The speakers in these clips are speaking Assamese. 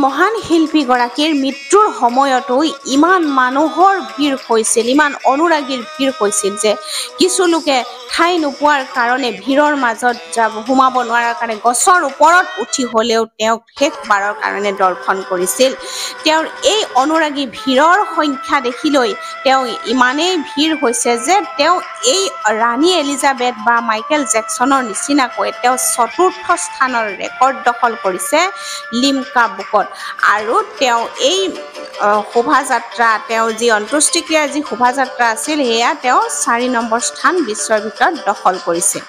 মহান শিল্পীগৰাকীৰ মৃত্যুৰ সময়তো ইমান মানুহৰ ভিৰ হৈছিল, ইমান অনুৰাগীৰ ভিৰ হৈছিল যে কিছু লোকে ঠাই নোপোৱাৰ কাৰণে ভিৰৰ মাজত সোমাব নোৱাৰাৰ কাৰণে গছৰ ওপৰত উঠি হ'লেও তেওঁক শেষবাৰৰ কাৰণে দৰ্শন কৰিছিল। তেওঁৰ এই অনুৰাগী ভিৰৰ সংখ্যা দেখিলৈ তেওঁ ইমানেই ভিৰ হৈছে যে তেওঁ এই ৰাণী এলিজাবেথ বা মাইকেল জেকচনৰ নিচিনাকৈ তেওঁ ৪ৰ্থ স্থানৰ ৰেকৰ্ড দখল কৰিছে লিমকা বুকত। আৰু তেওঁ এই শোভাযাত্ৰা, তেওঁৰ যি অন্ত্যেষ্টিক্ৰিয়াৰ যি শোভাযাত্ৰা আছিল সেয়া তেওঁ ৪ নম্বৰ স্থান বিশ্বৰ ভিতৰত দখল কৰিছে।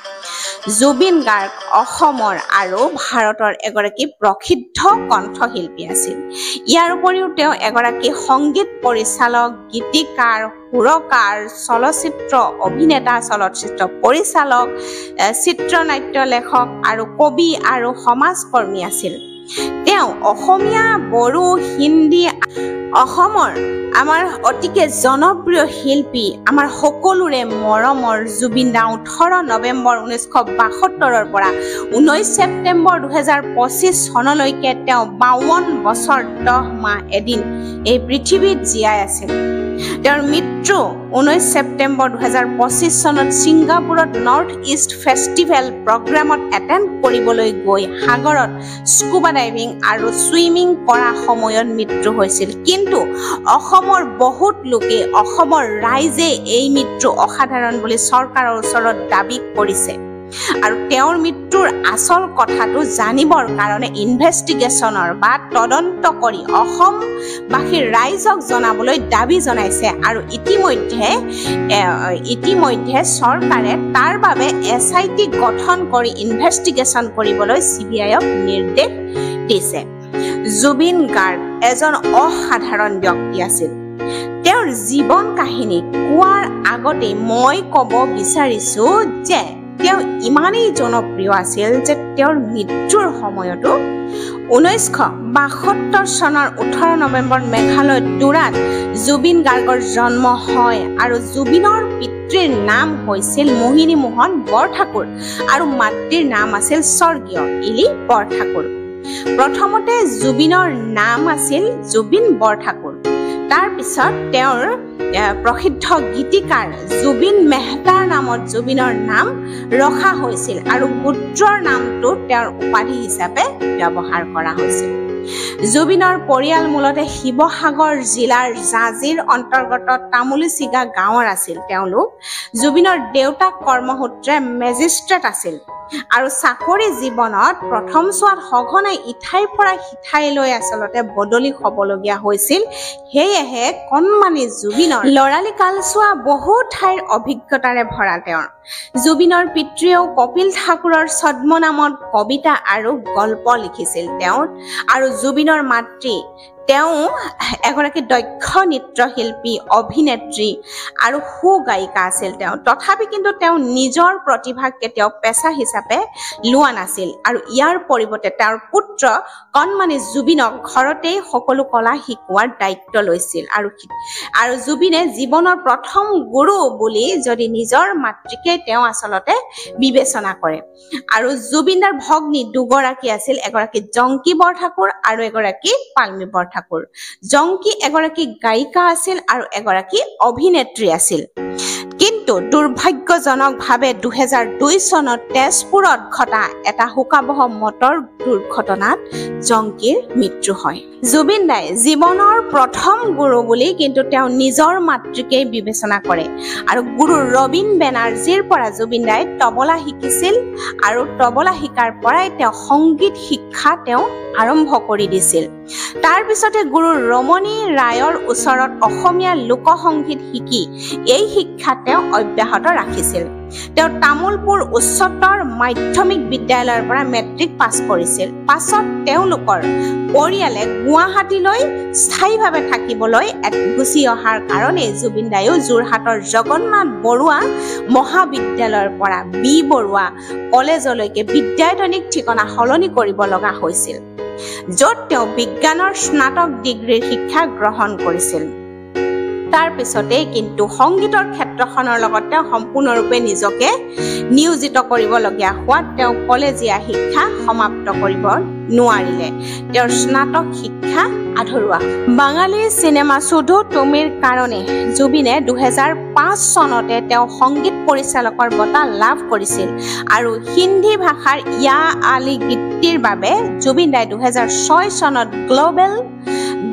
জুবিন গাৰ্গ অসমৰ আৰু ভাৰতৰ এগৰাকী প্ৰসিদ্ধ কণ্ঠশিল্পী আছিল। ইয়াৰ উপৰিও তেওঁ এগৰাকী সংগীত পৰিচালক, গীতিকাৰ, সুৰকাৰ, চলচ্চিত্ৰ অভিনেতা, চলচ্চিত্ৰ পৰিচালক, চিত্ৰনাট্য লেখক আৰু কবি আৰু সমাজকৰ্মী আছিল। তেওঁ অসমীয়া, বড়ো, হিন্দী, অসমৰ আমাৰ অতিকে জনপ্ৰিয় শিল্পী, আমাৰ সকলোৰে মৰমৰ জুবিন দা 18 নৱেম্বৰ 1972 পৰা 19 ছেপ্টেম্বৰ 2025 চনলৈকে তেওঁ 52 বছৰ 10 মাহ এদিন এই পৃথিৱীত জীয়াই আছিল। তেওঁৰ মৃত্যু 19 ছেপ্টেম্বৰ 2025 চনত ছিংগাপুৰত নৰ্থ ইষ্ট ফেষ্টিভেল প্ৰগ্ৰামত এটেণ্ড কৰিবলৈ গৈ সাগৰত স্কুবা ডাইভিং আৰু ছুইমিং কৰা সময়ত মৃত্যু হৈছিল। কিন্তু অসমৰ বহুত লোকে, অসমৰ ৰাইজে এই মৃত্যু অসাধাৰণ বুলি চৰকাৰৰ ওচৰত দাবী কৰিছে। আৰু তেওঁৰ মৃত্যুৰ আচল কথাটো জানিবৰ কাৰণে ইনভেষ্টিগেশ্যনৰ বা তদন্ত কৰি অসমবাসীৰ ৰাইজক জনাবলৈ দাবী জনাইছে। আৰু ইতিমধ্যে চৰকাৰে তাৰ বাবে SIT গঠন কৰি ইনভেষ্টিগেশ্যন কৰিবলৈ CBIক নিৰ্দেশ দিছে। জুবিন গাৰ্গ এজন অসাধাৰণ ব্যক্তি আছিল। তেওঁৰ জীৱন কাহিনী কোৱাৰ আগতে মই ক'ব বিচাৰিছো যে তেওঁ ইমানেই জনপ্ৰিয় আছিল যে তেওঁৰ মৃত্যুৰ সময়তো 1972 চনৰ 18 নৱেম্বৰ মেঘালয়ৰ তুৰাত জুবিন গাৰ্গৰ জন্ম হয়। আৰু জুবিনৰ পিতৃৰ নাম হৈছিল মোহিনী মোহন বৰঠাকুৰ আৰু মাতৃৰ নাম আছিল স্বৰ্গীয় ইলি বৰঠাকুৰ। প্ৰথমতে জুবিনৰ নাম আছিল জুবিন বৰঠাকুৰ। তাৰ পিছত তেওঁৰ প্ৰসিদ্ধ গীতিকাৰ জুবিন মেহতাৰ নামত জুবিনৰ নাম ৰখা হৈছিল আৰু পুত্ৰৰ নামটো তেওঁৰ উপাধি হিচাপে ব্যৱহাৰ কৰা হৈছিল। জুবিনৰ পৰিয়াল মূলতে শিৱসাগৰ জিলাৰ জাজিৰ অন্তৰ্গত তামুলীচিগা গাঁৱৰ আছিল। তেওঁলোক জুবিনৰ দেউতাক কৰ্মসূত্ৰে মেজিষ্ট্ৰেট আছিল আৰু চাকৰি জীৱনত প্ৰথম ছোৱাত সঘনাই ইঠাইৰ পৰা সিঠাইলৈ আচলতে বদলি হ'বলগীয়া হৈছিল। সেয়েহে কণমানি জুবিনৰ ল'ৰালি কালছোৱা বহু ঠাইৰ অভিজ্ঞতাৰে ভৰা তেওঁৰ। জুবিনৰ পিতৃয়েও কপিল ঠাকুৰৰ ছদ্ম নামত কবিতা আৰু গল্প লিখিছিল তেওঁ। আৰু জুবিনৰ মাতৃ তেওঁ এগৰাকী দক্ষ নৃত্যশিল্পী, অভিনেত্ৰী আৰু সুগায়িকা আছিল তেওঁ। তথাপি কিন্তু তেওঁ নিজৰ প্ৰতিভাক কেতিয়াও পেচা হিচাপে লোৱা নাছিল। আৰু ইয়াৰ পৰিৱৰ্তে তেওঁৰ পুত্ৰ কণমানি জুবিনক ঘৰতেই সকলো কলা শিকোৱাৰ দায়িত্ব লৈছিল। আৰু জুবিনে জীৱনৰ প্ৰথম গুৰু বুলি যদি নিজৰ মাতৃকে তেওঁ আচলতে বিবেচনা কৰে। আৰু জুবিনদাৰ ভগ্নী দুগৰাকী আছিল, এগৰাকী জংকী বৰঠাকুৰ আৰু এগৰাকী পাল্মি বৰঠাকুৰ। জংকী এগৰাকী গায়িকা আছিল আৰু এগৰাকী অভিনেত্ৰী আছিল। কিন্তু দুৰ্ভাগ্যজনকভাৱে 2002 চনত তেজপুৰত ঘটা এটা শোকাবহ মটৰ দুৰ্ঘটনাত জংকীৰ মৃত্যু হয়। জুবিন দাই জীৱনৰ প্ৰথম গুৰু বুলি কিন্তু তেওঁ নিজৰ মাতৃকেই বিবেচনা কৰে। আৰু গুৰু ৰবীন বেনাৰ্জীৰ পৰা জুবিন দাই তবলা শিকিছিল আৰু তবলা শিকাৰ পৰাই তেওঁ সংগীত শিক্ষা তেওঁ আৰম্ভ কৰি দিছিল। তাৰ পিছতে গুৰু ৰমণী ৰায়ৰ ওচৰত অসমীয়া লোকসংগীত শিকি এই শিক্ষা তেওঁ অব্যাহত ৰাখিছিল। তেওঁ তামোলপুৰ উচ্চতৰ মাধ্যমিক বিদ্যালয়ৰ পৰা মেট্ৰিক পাছ কৰিছিল। পাছত তেওঁলোকৰ পৰিয়ালে গুৱাহাটীলৈ স্থায়ীভাৱে থাকিবলৈ গুচি অহাৰ কাৰণে জুবিন দায়েও যোৰহাটৰ জগন্নাথ বৰুৱা মহাবিদ্যালয়ৰ পৰা বি বৰুৱা কলেজলৈকে বিদ্যায়তনিক ঠিকনা সলনি কৰিব লগা হৈছিল, য'ত তেওঁ বিজ্ঞানৰ স্নাতক ডিগ্ৰীৰ শিক্ষা গ্ৰহণ কৰিছিল। তাৰ পিছতে কিন্তু সংগীতৰ ক্ষেত্ৰখনৰ লগত তেওঁ সম্পূৰ্ণৰূপে নিজকে নিয়োজিত কৰিবলগীয়া হোৱাত তেওঁ কলেজীয়া শিক্ষা সমাপ্ত কৰিব নোৱাৰিলে তেওঁৰ স্নাতক শিক্ষা আধৰুৱা বাঙালী চিনেমা চুধু তুমিৰ কাৰণে জুবিনে 2005 চনতে তেওঁ সংগীত পৰিচালকৰ বঁটা লাভ কৰিছিল আৰু হিন্দী ভাষাৰ ইয়া আলী গীতটিৰ বাবে জুবিন দাই 2006 চনত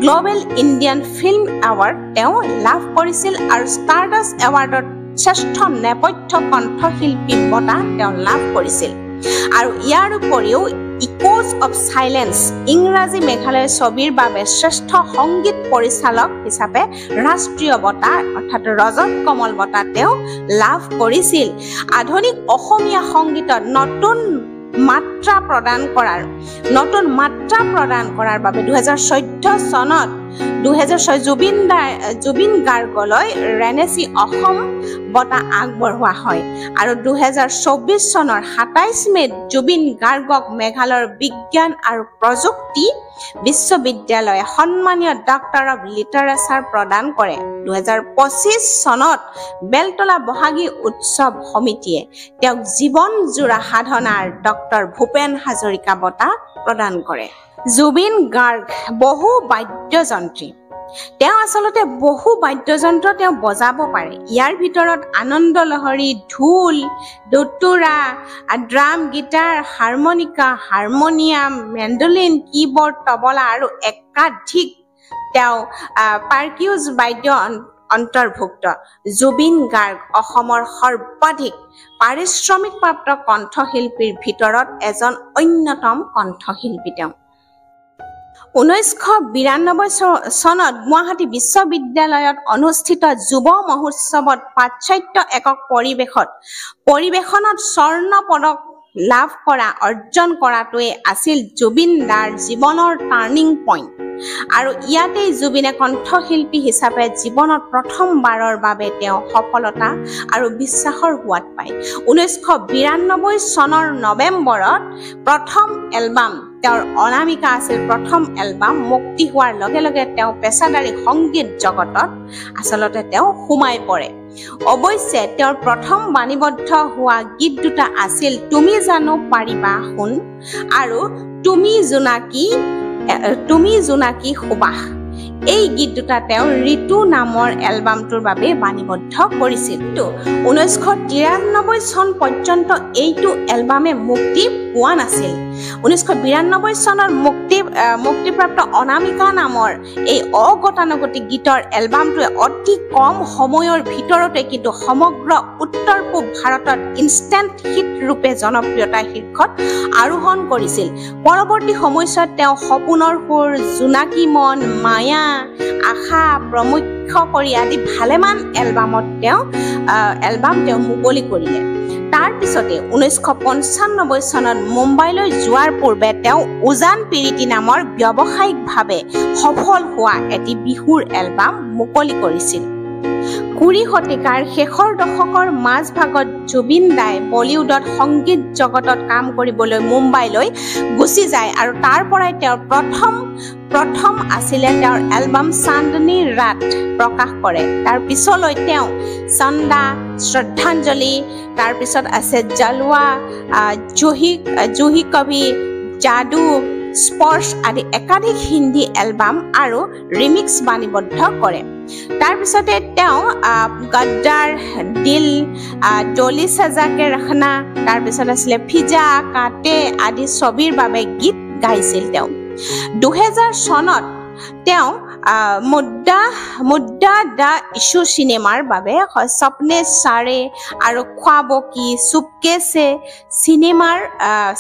গ্লোবেল ইণ্ডিয়ান ফিল্ম এৱাৰ্ড তেওঁ লাভ কৰিছিল আৰু ষ্টাৰডাষ্ট এৱাৰ্ডত শ্ৰেষ্ঠ নেপথ্য কণ্ঠশিল্পী বঁটা তেওঁ লাভ কৰিছিল আৰু ইয়াৰ উপৰিও ইকোজ অফ সাইলেন্স ইংৰাজী মেঘালয় ছবিৰ বাবে শ্ৰেষ্ঠ সংগীত পৰিচালক হিচাপে ৰাষ্ট্ৰীয় বঁটা অৰ্থাৎ ৰজত কমল বঁটা তেওঁ লাভ কৰিছিল আধুনিক অসমীয়া সংগীতত নতুন মাত্ৰা প্ৰদান কৰাৰ বাবে 2014 চনত 2006 জুবিন গাৰ্গলৈ ৰেনেচি অসম বঁটা আগবঢ়োৱা হয় আৰু 2024 চনৰ 27 মেত জুবিন গাৰ্গক মেঘালয়ৰ বিজ্ঞান আৰু প্ৰযুক্তি বিশ্ববিদ্যালয়ে সন্মানীয় ডক্টৰ অফ লিটাৰেচাৰ প্ৰদান কৰে 2025 চনত বেলতলা বহাগী উৎসৱ সমিতিয়ে তেওঁক জীৱনজোৰা সাধনাৰ ডক্টৰ ভূপেন হাজৰিকা বঁটা প্ৰদান কৰে জুবিন গাৰ্গ বহু বাদ্যযন্ত্ৰী তেওঁ আচলতে বহু বাদ্যযন্ত্ৰ তেওঁ বজাব পাৰে ইয়াৰ ভিতৰত আনন্দ লহৰী ঢোল দোতুৰা drum guitar harmonium mandolin keyboard tabla আৰু একাধিক তেওঁ পাৰ্কিউজ বাদ্য অন্তৰ্ভুক্ত জুবিন গাৰ্গ অসমৰ সৰ্বাধিক পাৰিশ্ৰমিকপ্ৰাপ্ত কণ্ঠশিল্পীৰ ভিতৰত এজন অন্যতম কণ্ঠশিল্পী তেওঁ 1992 চনত গুৱাহাটী বিশ্ববিদ্যালয়ত অনুষ্ঠিত যুৱ মহোৎসৱত পাশ্চাত্য একক পৰিৱেশনত স্বৰ্ণ পদক লাভ অৰ্জন কৰাটোৱে আছিল জুবিন দাৰ জীৱনৰ টাৰ্নিং পইণ্ট আৰু ইয়াতেই জুবিনে কণ্ঠশিল্পী হিচাপে জীৱনত প্ৰথমবাৰৰ বাবে তেওঁ সফলতা আৰু বিশ্বাসৰ সোৱাদ পায় 1992 চনৰ নৱেম্বৰত প্ৰথম এলবাম তেওঁৰ অনামিকা আছিল প্ৰথম এলবাম মুক্তি হোৱাৰ লগে লগে তেওঁ পেছাদাৰী সংগীত জগতত আচলতে তেওঁ সোমাই পৰে অৱশ্যে তেওঁৰ প্ৰথম বাণীবদ্ধ হোৱা গীত দুটা আছিল তুমি জানো পাৰিবা শুন আৰু তুমি জোনাকী সুবাস এই গীত দুটা তেওঁ ঋতু নামৰ এলবামটোৰ বাবে বাণীবদ্ধ কৰিছিল 1993 চন পৰ্যন্ত এইটো এলবামে মুক্তি পোৱা নাছিল 1992 চনৰ মুক্তিপ্ৰাপ্ত অনামিকা নামৰ এই অগতানুগতিক গীতৰ এলবামটোৱে অতি কম সময়ৰ ভিতৰতে কিন্তু সমগ্ৰ উত্তৰ পূব ভাৰতত ইনষ্টেণ্ট হিট ৰূপে জনপ্ৰিয়তাৰ শীৰ্ষত আৰোহণ কৰিছিল পৰৱৰ্তী সময়ছোৱাত তেওঁ সপোনৰ সুৰ জোনাকী মন মায়া আশা প্ৰমুখ্য কৰি আদি ভালেমান এলবাম তেওঁ মুকলি কৰিলে তাৰ পিছতে 1995 চনত মুম্বাইলৈ যোৱাৰ পূৰ্বে তেওঁ উজান পিৰিতি নামৰ ব্যৱসায়িকভাৱে সফল হোৱা এটি বিহুৰ এলবাম মুকলি কৰিছিল 20 শতিকাৰ শেষৰ দশকৰ মাজভাগত জুবিন দাই বলিউডত সংগীত জগতত কাম কৰিবলৈ মুম্বাইলৈ গুচি যায় আৰু তাৰ পৰাই তেওঁৰ প্ৰথম আছিলে তেওঁৰ এলবাম চান্দনী ৰাত প্ৰকাশ কৰে তাৰ পিছলৈ তেওঁ চন্দা শ্ৰদ্ধাঞ্জলি তাৰ পিছত আছে জলৱা জুহি কভি যাদু স্পৰ্শ আদি একাধিক হিন্দী এলবাম আৰু ৰিমিক্স বাণীবদ্ধ কৰে তাৰ পিছতে তেওঁ গদ্দাৰ দিল ডলি সজাকে ৰখনা তাৰ পিছত আছিলে ফিজা কাটে আদি ছবিৰ বাবে গীত গাইছিল তেওঁ 2000 চনত তেওঁ মুদ্দা দা ইছু চিনেমাৰ বাবে সপনে সাৰে আৰু খ্বাব কি চুপকেছে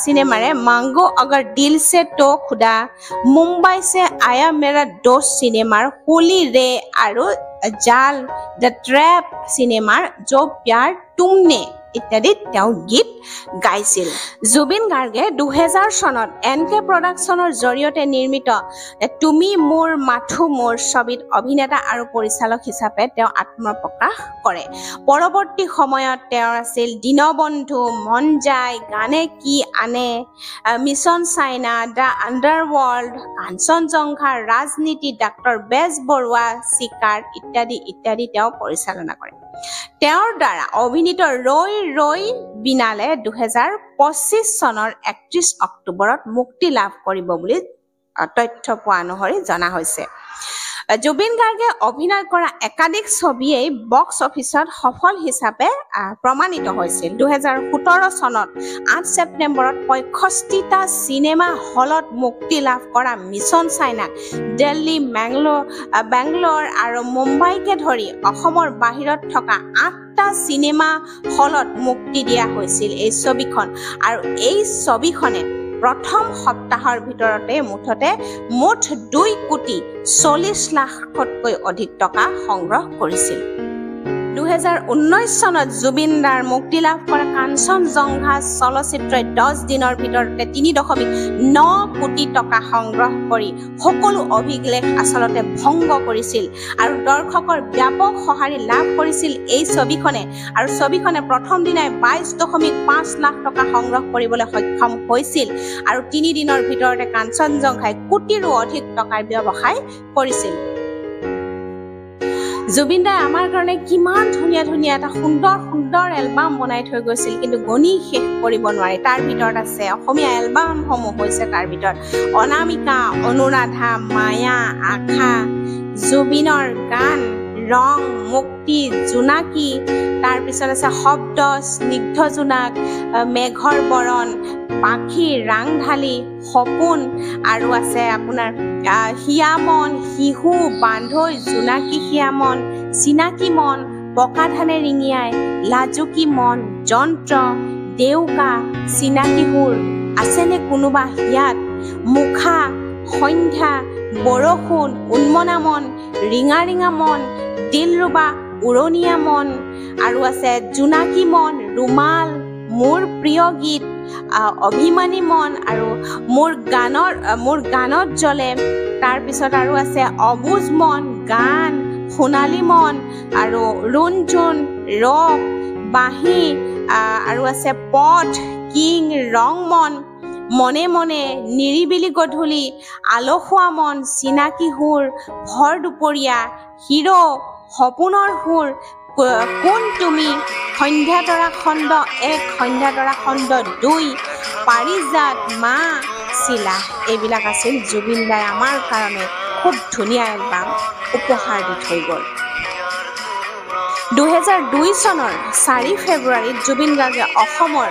চিনেমাৰে মাংগো अगर दिल से तो खुदा मुंबई से आया मेरा दोस्त চিনেমাৰ হোলি ৰে আৰু জাল দ্য ট্ৰেপ চিনেমাৰ जो प्यार तुमने ইত্যাদি তেওঁ গীত গাইছিল জুবিন গাৰ্গে 2000 চনত এনকে প্ৰডাকচনৰ জৰিয়তে নিৰ্মিত তুমি মোৰ মাথো মোৰ ছবিত অভিনেতা আৰু পৰিচালক হিচাপে তেওঁ আত্মপ্ৰকাশ কৰে পৰৱৰ্তী সময়ত তেওঁ আছিল দীনবন্ধু মন যায় গানে কি আনে মিছন চাইনা দা আণ্ডাৰৱৰ্ল্ড কাঞ্চনজংঘা ৰাজনীতি ডক্টৰ বেজ বৰুৱা চিকাৰ ইত্যাদি তেওঁ পৰিচালনা কৰে তেওঁৰ দ্বাৰা অভিনীত ৰৈ ৰৈ বিনালে 2025 চনৰ 31 অক্টোবৰত মুক্তি লাভ কৰিব বুলি তথ্য পোৱা অনুসৰি জনা হৈছে। জুবিন গাৰ্গে অভিনয় কৰা একাধিক ছবিয়েই বক্স অফিচত সফল হিচাপে প্ৰমাণিত হৈছিল। 2017 চনত 8 ছেপ্টেম্বৰত 65টা চিনেমা হলত মুক্তি লাভ কৰা মিছন চাইনাক দিল্লী, বেংগলোৰ আৰু মুম্বাইকে ধৰি অসমৰ বাহিৰত থকা 8টা চিনেমা হলত মুক্তি দিয়া হৈছিল এই ছবিখন। আৰু এই ছবিখনে প্ৰথম সপ্তাহৰ ভিতৰতে মুঠ 2,40,00,000 লাখতকৈ অধিক টকা সংগ্ৰহ কৰিছিল। 2019 চনত জুবিন দাৰ মুক্তি লাভ কৰা কাঞ্চনজংঘা চলচ্চিত্ৰই 10 দিনৰ ভিতৰতে 3.9 কোটি টকা সংগ্ৰহ কৰি সকলো অভিলেখ আচলতে ভংগ কৰিছিল আৰু দৰ্শকৰ ব্যাপক সঁহাৰি লাভ কৰিছিল এই ছবিখনে। আৰু ছবিখনে প্ৰথম দিনাই 22.5 লাখ টকা সংগ্ৰহ কৰিবলৈ সক্ষম হৈছিল আৰু 3 দিনৰ ভিতৰতে কাঞ্চনজংঘাই কোটিৰো অধিক টকাৰ ব্যৱসায় কৰিছিল। জুবিন দাই আমাৰ কাৰণে কিমান ধুনীয়া ধুনীয়া এটা সুন্দৰ এলবাম বনাই থৈ গৈছিল, কিন্তু গণি শেষ কৰিব নোৱাৰি। তাৰ ভিতৰত আছে অসমীয়া এলবামসমূহ হৈছে তাৰ ভিতৰত অনামিকা, অনুৰাধা, মায়া, আশা, জুবিনৰ গান, ৰং, মুক্তি, জোনাকী, তাৰপিছত আছে শব্দ, স্নিগ্ধ জোনাক, মেঘৰ বৰণ, পাখি, ৰাংঢালি, সপোন, আৰু আছে আপোনাৰ হিয়ামন, শিহু, বান্ধৈ, জোনাকী হিয়ামন, চিনাকী মন, পকা ধানে ৰিঙিয়াই, লাজুকী মন, যন্ত্ৰ, দেউকা, চিনাকী সুৰ, আছেনে কোনোবা হিয়াত, মুখা, সন্ধ্যা, বৰষুণ, উন্মনা মন, ৰিঙা ৰিঙা মন, দিলৰুবা, উৰণীয়া মন, আৰু আছে জোনাকী মন, ৰুমাল, মোৰ প্ৰিয় গীত, অভিমানী মন, আৰু মোৰ গানত জ্বলে, তাৰপিছত আৰু আছে অবুজ মন, গান, সোণালী মন, আৰু ৰুণঝুন, ৰক, বাঁহী, আৰু আছে পথ, কিং, ৰং মন, মনে মনে, নিৰিবিলি গধূলি, আলসুৱা মন, চিনাকী সুৰ, ভৰ দুপৰীয়া, হিৰো, সপোনৰ সুৰ, কোন তুমি, সন্ধ্যা তৰা খণ্ড 1, সন্ধ্যা তৰা খণ্ড 2, পাৰিজাত, মা, চিলা, এইবিলাক আছিল জুবিন দাই আমাৰ কাৰণে খুব ধুনীয়া এলবাম উপহাৰ দি থৈ গ'ল। 2002 চনৰ 4 ফেব্ৰুৱাৰীত জুবিন গাৰ্গে অসমৰ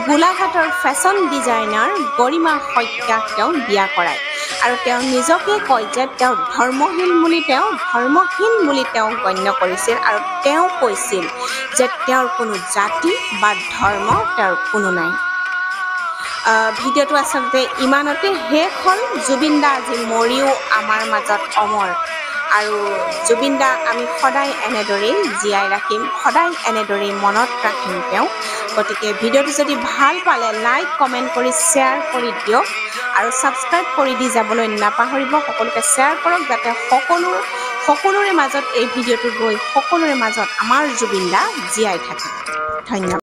গোলাঘাটৰ ফেশ্বন ডিজাইনাৰ গৰিমা শইকীয়াক তেওঁ বিয়া কৰায় আৰু তেওঁ নিজকে কয় যে তেওঁ ধৰ্মহীন বুলি তেওঁ গণ্য কৰিছিল আৰু তেওঁ কৈছিল যে তেওঁৰ কোনো জাতি বা ধৰ্ম তেওঁৰ কোনো নাই। ভিডিঅ'টো আচলতে ইমানতে শেষ হ'ল। জুবিন দা আজি মৰিও আমাৰ মাজত অমৰ, আৰু জুবিন দাক আমি সদায় এনেদৰেই জীয়াই ৰাখিম, সদায় এনেদৰেই মনত ৰাখিম তেওঁ। গতিকে ভিডিঅ'টো যদি ভাল পালে লাইক, কমেণ্ট কৰি শ্বেয়াৰ কৰি দিয়ক আৰু ছাবস্ক্ৰাইব কৰি দি যাবলৈ নাপাহৰিব। সকলোকে শ্বেয়াৰ কৰক যাতে সকলোৰে মাজত এই ভিডিঅ'টো গৈ সকলোৰে মাজত আমাৰ জুবিন দা জীয়াই থাকে। ধন্যবাদ।